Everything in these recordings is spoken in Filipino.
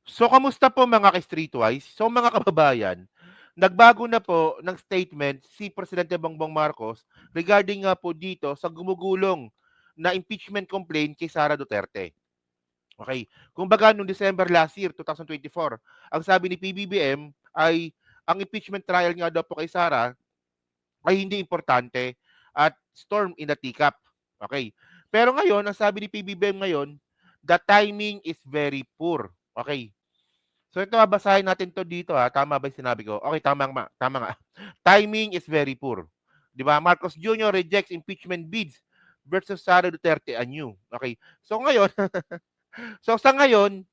So, kamusta po mga ka-Streetwise? So, mga kababayan, nagbago na po ng statement si Presidente Bongbong Marcos regarding nga po dito sa gumugulong na impeachment complaint kay Sara Duterte. Okay. Kumbaga, noong December last year, 2024, ang sabi ni PBBM ay ang impeachment trial nga daw po kay Sara ay hindi importante at storm in the teacup. Okay. Pero ngayon, ang sabi ni PBBM ngayon, the timing is very poor. Okay. So ito babasahin natin to dito ha. Tama ba 'yung sinabi ko? Okay, tama nga. Timing is very poor. 'Di ba? Marcos Jr. rejects impeachment bids versus Sara Duterte anew. Okay. So ngayon, so sa ngayon,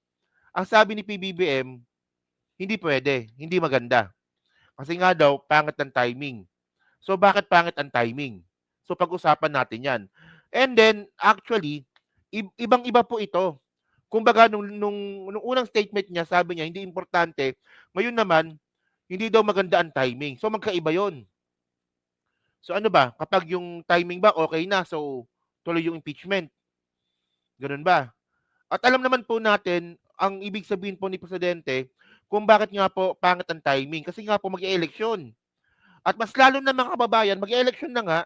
ang sabi ni PBBM, hindi pwede, hindi maganda. Kasi nga daw pangit ang timing. So bakit pangit ang timing? So pag-usapan natin 'yan. And then actually, ibang-iba po ito. Kumbaga nung unang statement niya, sabi niya hindi importante. Ngayon naman, hindi daw maganda ang timing. So magkaiba 'yon. So ano ba, kapag yung timing ba okay na, so tuloy yung impeachment, gano'n ba? At alam naman po natin ang ibig sabihin po ni presidente kung bakit nga po pangit ang timing, kasi nga po mag-e-eleksyon. At mas lalo na mga kababayan, mag-e-eleksyon na nga,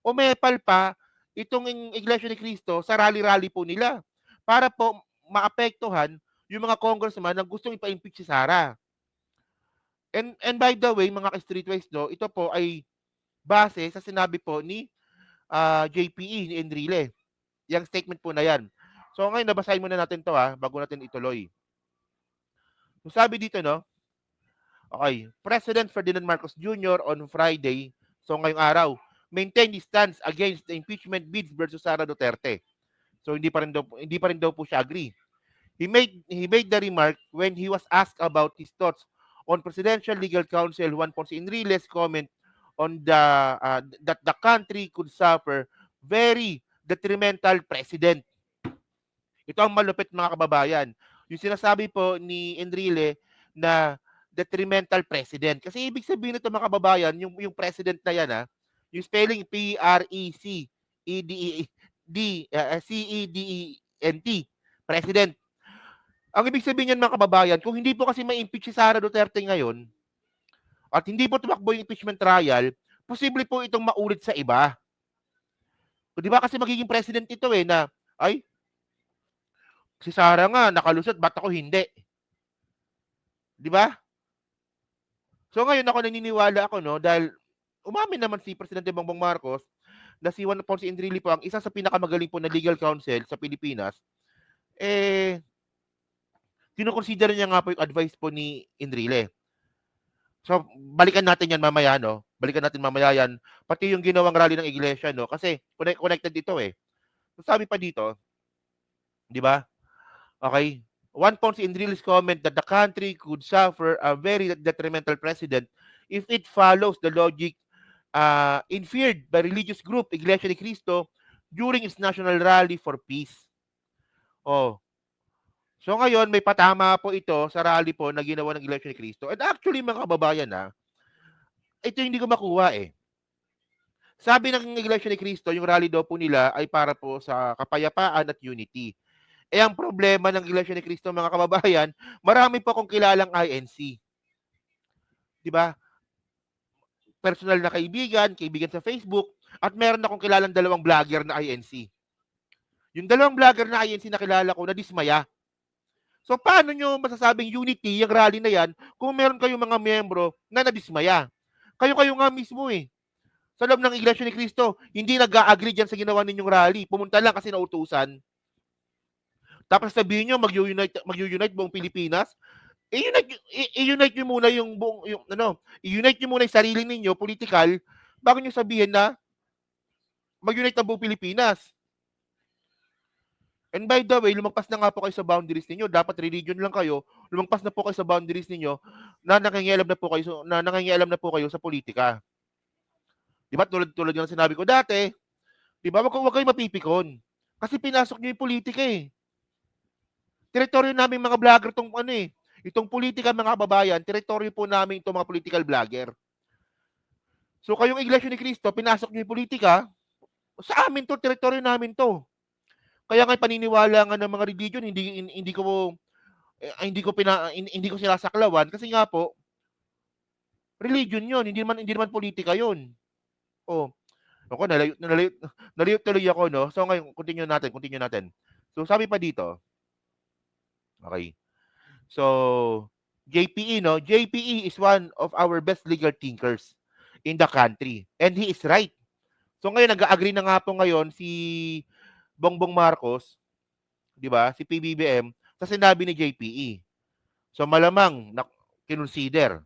umepal pa itong Iglesia ni Cristo sa rally-rally po nila para po maapektuhan yung mga congressman na gustong ipa-impeach si Sara. And by the way, mga ka-streetwise, no, ito po ay base sa sinabi po ni JPE, ni Enrile. Yung statement po na yan. So ngayon, nabasahin muna natin to ha, bago natin ituloy. So sabi dito, no, okay, President Ferdinand Marcos Jr. on Friday, so ngayong araw, maintain his stance against the impeachment bids versus Sara Duterte. So hindi pa rin daw po siya agree. He made the remark when he was asked about his thoughts on Presidential Legal Counsel Juan Ponce Enrile's comment on that the country could suffer very detrimental precedent. Ito ang malupit mga kababayan. Yung sinasabi po ni Enrile na detrimental president. Kasi ibig sabihin nito mga kababayan, yung president na yan yung spelling P-R-E-C-E-D-C-E-D-E-N-T, president. Ang ibig sabihin niyan mga kababayan, kung hindi po kasi ma-impeach si Sara Duterte ngayon at hindi po tumakbo yung impeachment trial, posible po itong maulit sa iba. O, di ba kasi magiging president ito na, ay, si Sara nga nakalusot, ba't ako hindi? Di ba? So ngayon ako naniniwala ako, no, dahil umamin naman si Presidente Bongbong Marcos na si Juan Ponce Enrile po ang isa sa pinakamagaling po na legal counsel sa Pilipinas, eh, kinoconsider niya nga po yung advice po ni Enrile. So, balikan natin yan mamaya, no? Balikan natin mamaya yan. Pati yung ginawang rally ng iglesia, no? Kasi connected dito eh. So, sabi pa dito, di ba? Okay. One Ponce Enrile's comment that the country could suffer a very detrimental precedent if it follows the logic inferred by religious group Iglesia ni Cristo during its national rally for peace. Oh. So ngayon, may patama po ito sa rally po na ginawa ng Iglesia ni Cristo. And actually, mga kababayan ito yung hindi ko makuha eh. Sabi ng Iglesia ni Cristo, yung rally daw po nila ay para po sa kapayapaan at unity. Eh ang problema ng Iglesia ni Cristo, mga kababayan, marami po akong kilalang INC. 'Di ba? Personal na kaibigan sa Facebook, at meron akong kilalang dalawang vlogger na INC. Yung dalawang vlogger na INC na kilala ko, nadismaya. So paano nyo masasabing unity yung rally na yan kung meron kayong mga miyembro na nadismaya? Kayo nga mismo eh. Sa loob ng Iglesia ni Cristo, hindi nag-agree dyan sa ginawa ninyong rally. Pumunta lang kasi nautusan. Tapos sabihin nyo, mag-unite buong Pilipinas. I-unite nyo muna yung buong, i-unite nyo muna yung sarili ninyo, political, bago nyo sabihin na mag-unite ang buong Pilipinas. And by the way, lumagpas na nga po kayo sa boundaries ninyo. Dapat religion lang kayo. Lumagpas na po kayo sa boundaries ninyo na nangangialam na po kayo sa politika. 'Di ba? Tulad ng sinabi ko dati, 'di ba? Wag kayo mapipikon. Kasi pinasok niyo yung politika eh. Teritoryo namin mga vlogger tong itong politika mga kababayan, teritoryo po namin itong mga political vlogger. So kayong Iglesia ni Cristo, pinasok niyo yung politika, sa amin to, teritoryo namin to. Kaya nga paniniwala nga ng mga religion, hindi ko hindi ko sinasaklawan kasi nga po religion 'yon, hindi naman politika 'yon. Oh, ako nalayo tuloy ako 'no. So ngayon continue natin. So sabi pa dito, okay. So JPE 'no, JPE is one of our best legal thinkers in the country and he is right. So ngayon nag-a-agree na nga po ngayon si Bongbong Marcos, 'di ba, si PBBM sa sinabi ni JPE. So malamang na kinonsider,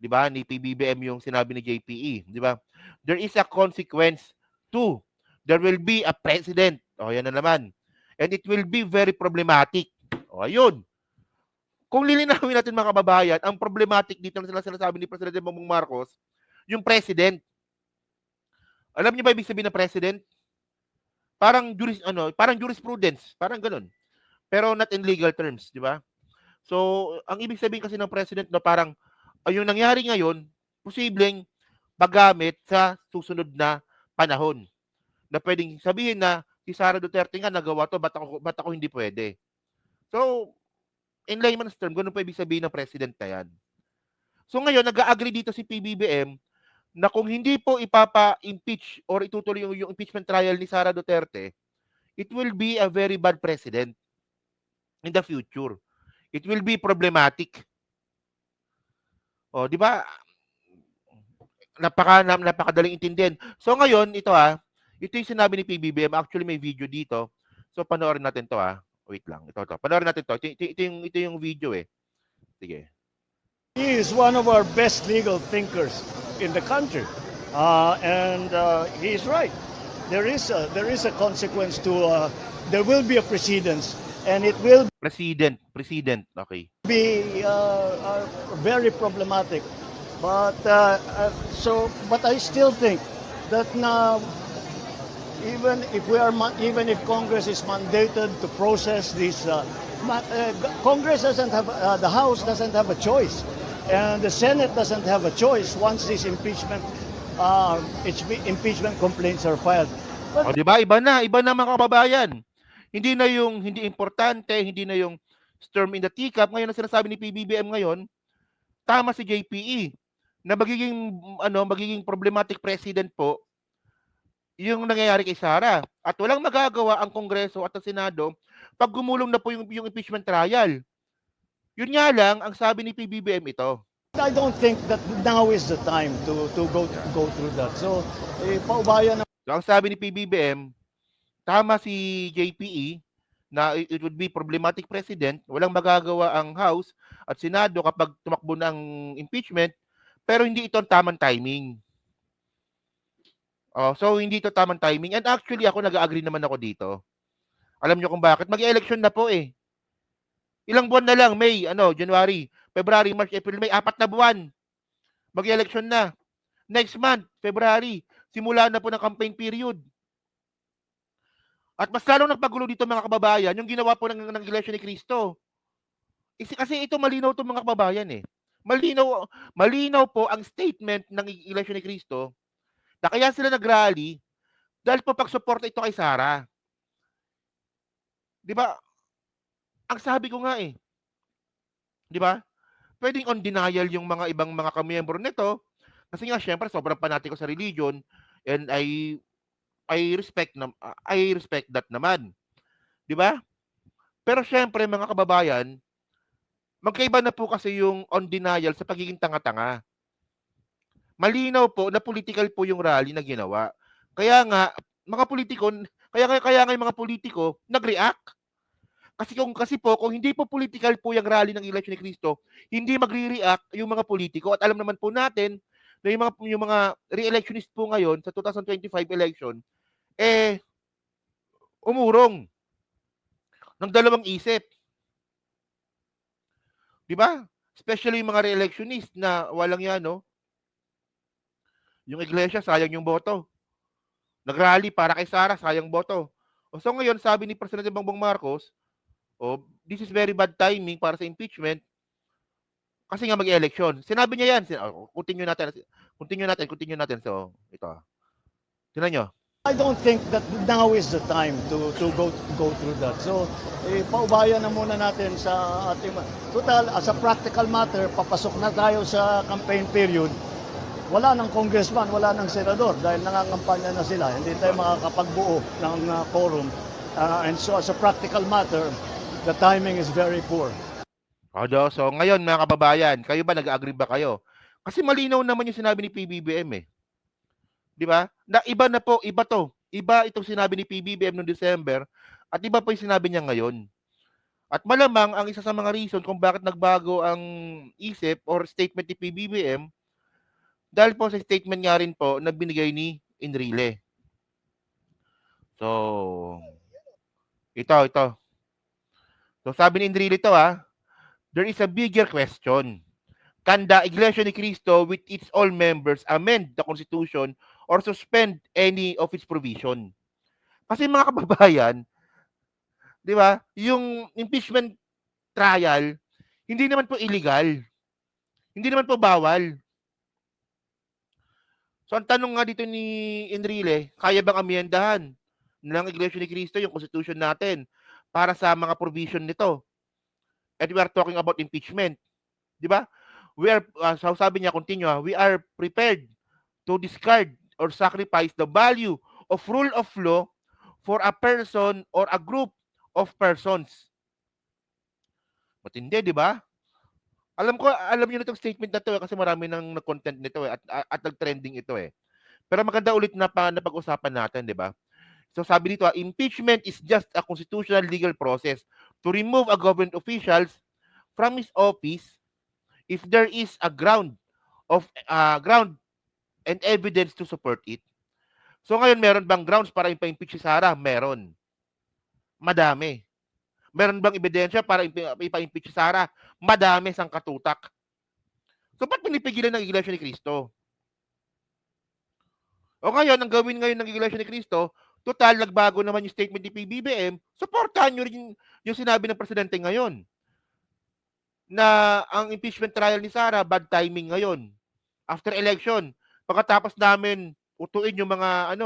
'di ba, ni PBBM yung sinabi ni JPE, 'di ba? There is a consequence to there will be a president. O yan na naman. And it will be very problematic. O ayun. Kung lilinawin natin mga kababayan, ang problematic dito na sinasabi ni Presidente Bongbong Marcos, yung president. Alam niyo ba ibig sabihin ng president? Parang jurisprudence, parang ganoon. Pero not in legal terms, 'di ba? So, ang ibig sabihin kasi ng president na parang yung nangyari ngayon, posibleng paggamit sa susunod na panahon. Na pwedeng sabihin na si Sara Duterte nga nagawa to, ba't ako hindi pwede? So, in layman's term, ganun pa ibig sabihin ng president na yan. So ngayon, nag-agree dito si PBBM na kung hindi po ipapa-impeach or itutuloy yung impeachment trial ni Sara Duterte, it will be a very bad president in the future. It will be problematic. O, di ba? Napakadaling intindihin. So ngayon, ito yung sinabi ni PBBM. Actually, may video dito. So panoorin natin to Wait lang. Ito. Panoorin natin to. Ito yung video eh. Sige. He is one of our best legal thinkers in the country, and he is right. There is a consequence to. There will be a precedence, and it will President. Okay. be very problematic. But but I still think that now, even if Congress is mandated to process this, Congress doesn't have the House doesn't have a choice, and the Senate doesn't have a choice once these impeachment complaints are filed. But, di ba? Iba na mga kababayan. Hindi importante, hindi na yung storm in the teacup. Ngayon ang sinasabi ni PBBM ngayon, tama si JPE na magiging problematic president po yung nangyayari kay Sara. At walang magagawa ang Kongreso at ang Senado pag gumulong na po yung impeachment trial. Yun nga lang, ang sabi ni PBBM ito. I don't think that now is the time to go through that. So, paubayan na. So, ang sabi ni PBBM, tama si JPE na it would be problematic president. Walang magagawa ang House at Senado kapag tumakbo ng impeachment, pero hindi ito ang tamang timing. So hindi ito tamang timing. And actually ako nag-agree naman ako dito. Alam niyo kung bakit? Mag-election na po eh. Ilang buwan na lang, May, January, February, March, April, May, 4 na buwan. Mag-election na. Next month, February, simula na po ng campaign period. At mas lalong nagpagulo dito mga kababayan, yung ginawa po ng Iglesia ni Cristo. Kasi ito malinaw to mga kababayan eh. Malinaw po ang statement ng Iglesia ni Cristo na kaya sila nag-rally dahil po pagsuporta ito kay Sara. 'Di ba? Ang sabi ko nga eh. 'Di ba? Pwedeng on denial yung mga ibang mga kamiyembro nito kasi nga syempre sobrang panatiko sa religion and I respect that naman. 'Di ba? Pero syempre mga kababayan, magkaiba na po kasi yung on denial sa pagiging tanga-tanga. Malinaw po na political po yung rally na ginawa. Kaya nga mga politiko, kaya nga yung mga politiko nag-react. Kasi kung hindi po political po yung rally ng Iglesia ni Cristo, hindi magre-react yung mga politiko. At alam naman po natin na yung mga re-electionist po ngayon sa 2025 election, umurong ng dalawang isip. Di ba? Especially yung mga re-electionist na walang yan, no? Yung Iglesia, sayang yung boto. Nag-rally para kay Sara, sayang boto. So ngayon, sabi ni Presidente Bongbong Marcos, this is very bad timing para sa impeachment kasi nga mag-election. Sinabi niya yan. Continue natin. So, ito. Tingnan nyo. I don't think that now is the time to go through that. So, paubayan na muna natin sa ating... Total, as a practical matter, papasok na tayo sa campaign period. Wala ng congressman, wala ng senador dahil nangangampanya na sila. Hindi tayo makakapagbuo ng quorum. And so, as a practical matter, the timing is very poor. So ngayon mga kababayan, kayo ba nag-agree ba kayo? Kasi malinaw naman yung sinabi ni PBBM eh. 'Di ba? Na iba na po, iba to. Iba itong sinabi ni PBBM noong December at iba pa yung sinabi niya ngayon. At malamang ang isa sa mga reason kung bakit nagbago ang isip or statement ni PBBM dahil po sa statement nga rin po na binigay ni Enrile. So, ito. So sabi ni Enrile ito there is a bigger question. Can the Iglesia ni Cristo with its all members amend the Constitution or suspend any of its provision? Kasi mga kababayan, di ba, yung impeachment trial, hindi naman po illegal. Hindi naman po bawal. So ang tanong nga dito ni Enrile, kaya bang amyendahan ng Iglesia ni Cristo yung Constitution natin para sa mga provision nito? And we are talking about impeachment. Di ba? We are, sabi niya, continue, we are prepared to discard or sacrifice the value of rule of law for a person or a group of persons. Matindi, di ba? Alam niyo na itong statement na to kasi marami nang nag-content nito at nag-trending ito eh. Pero maganda ulit na pag-usapan natin, di ba? So sabi dito, impeachment is just a constitutional legal process to remove a government officials from his office if there is a ground and evidence to support it. So ngayon, meron bang grounds para ipa-impeach si Sara? Meron. Madami. Meron bang ebidensya para ipa-impeach si Sara? Madami sang katutak. So ba't pinipigilan ng Iglesia ni Cristo? O ngayon, ang gawin ngayon ng Iglesia ni Cristo, total, nagbago naman yung statement ni PBBM, supportahan nyo rin yung sinabi ng Presidente ngayon na ang impeachment trial ni Sara, bad timing ngayon. After election, pagkatapos namin utuin yung mga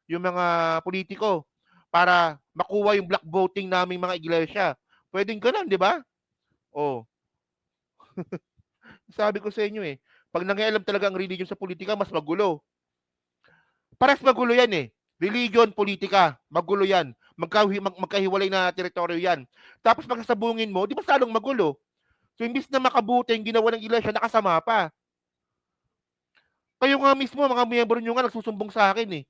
yung mga politiko para makuha yung black voting naming mga iglesia. Pwedeng ganoon, di ba? Oh. Sabi ko sa inyo eh, pag nangialam talaga ang religion sa politika, mas magulo. Paras magulo yan eh. Religion, politika, magulo yan. Magkahiwalay na teritoryo yan. Tapos pagkasabungin mo, di ba salong magulo? So, imbis na makabuti yung ginawa ng iglesia, nakasama pa. Kayo nga mismo, mga miyembro nyo nga, nagsusumbong sa akin eh.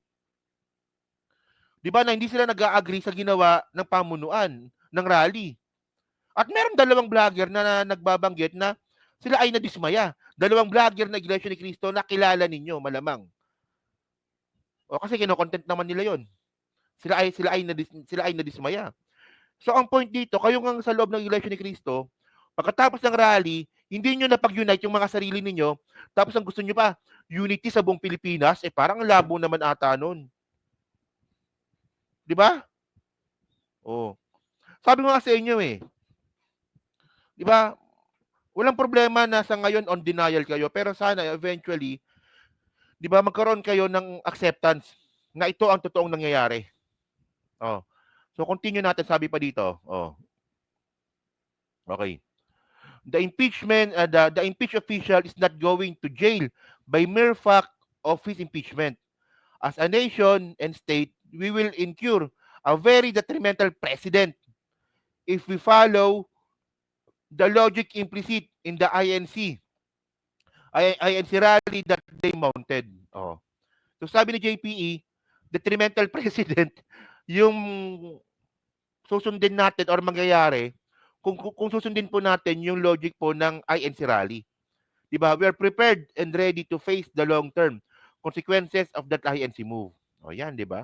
Di ba na hindi sila nag-agree sa ginawa ng pamunuan, ng rally. At meron dalawang vlogger na nagbabanggit na sila ay nadismaya. Dalawang vlogger na Iglesia ni Cristo na kilala ninyo, malamang. O kasi kino-content naman nila yon. Sila ay nadismaya. So ang point dito, kayo nga sa loob ng Iglesia ni Cristo, pagkatapos ng rally, hindi nyo napag-unite yung mga sarili ninyo, tapos ang gusto nyo pa, unity sa buong Pilipinas, parang labo naman ata nun. Di ba? Oh. Sabi ko nga sa inyo eh. Di ba? Walang problema na sa ngayon on denial kayo, pero sana eventually, di ba, magkaroon kayo ng acceptance na ito ang totoong nangyayari. Oh. So continue natin, sabi pa dito. Oh. Okay. The impeached official is not going to jail by mere fact of his impeachment. As a nation and state, we will incur a very detrimental precedent if we follow the logic implicit in the INC rally that they mounted. Oh. So sabi ni JPE, detrimental precedent yung susundin natin or mangyayari kung susundin po natin yung logic po ng INC rally. Diba? We are prepared and ready to face the long-term consequences of that INC move. O yan, diba?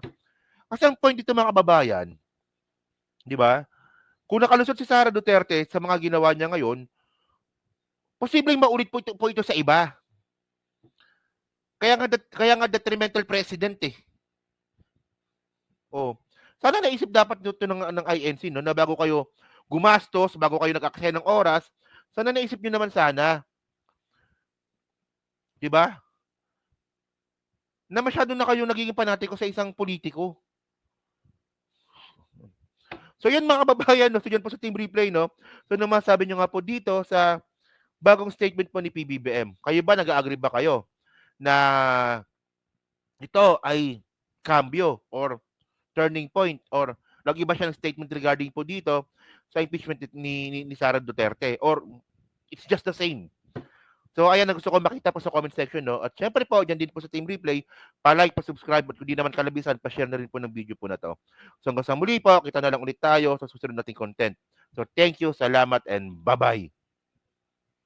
Kasi ang point dito mga kababayan, diba? Kung nakalusot si Sara Duterte sa mga ginawa niya ngayon, posibleng maulit po ito sa iba. Kaya nga detrimental precedent eh. Oh. Sana naisip dapat dito ng INC no, na bago kayo gumastos, bago kayo nag-aksaya ng oras, sana naisip niyo naman sana. 'Di ba? na masyado na kayong nagiging panatiko sa isang politiko. So yan mga kababayan, no? So yan po sa Team Replay, no? So ano masabi nyo nga po dito sa bagong statement po ni PBBM? Kayo ba, nag-agree ba kayo na ito ay cambio or turning point or nag-iba siya ng statement regarding po dito sa impeachment ni Sara Duterte or it's just the same? So ayan, gusto ko makita po sa comment section, no? At syempre po, dyan din po sa Team Replay, pa-like, pa-subscribe, at kung di naman kalabisan, pa-share na rin po ng video po na to. So hanggang sa muli po, kita na lang ulit tayo sa susunod nating content. So thank you, salamat, and bye-bye.